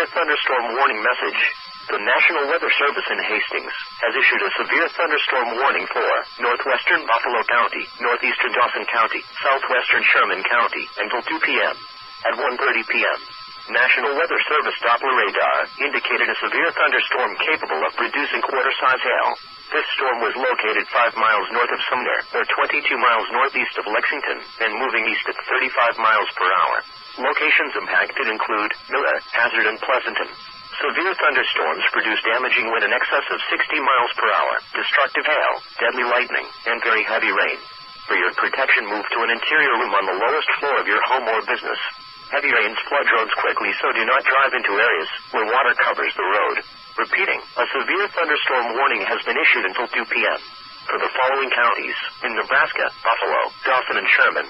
severe thunderstorm warning message. The National Weather Service in Hastings has issued a severe thunderstorm warning for northwestern Buffalo County, northeastern Dawson County, southwestern Sherman County until 2 p.m. At 1:30 p.m., National Weather Service Doppler radar indicated a severe thunderstorm capable of producing quarter-size hail. This storm was located 5 miles north of Sumner, or 22 miles northeast of Lexington, and moving east at 35 miles per hour. Locations impacted include Miller, Hazard, and Pleasanton. Severe thunderstorms produce damaging wind in excess of 60 miles per hour, destructive hail, deadly lightning, and very heavy rain. For your protection, move to an interior room on the lowest floor of your home or business. Heavy rains flood roads quickly, so do not drive into areas where water covers the road. Repeating, a severe thunderstorm warning has been issued until 2 p.m. for the following counties in Nebraska, Buffalo, Dawson, and Sherman.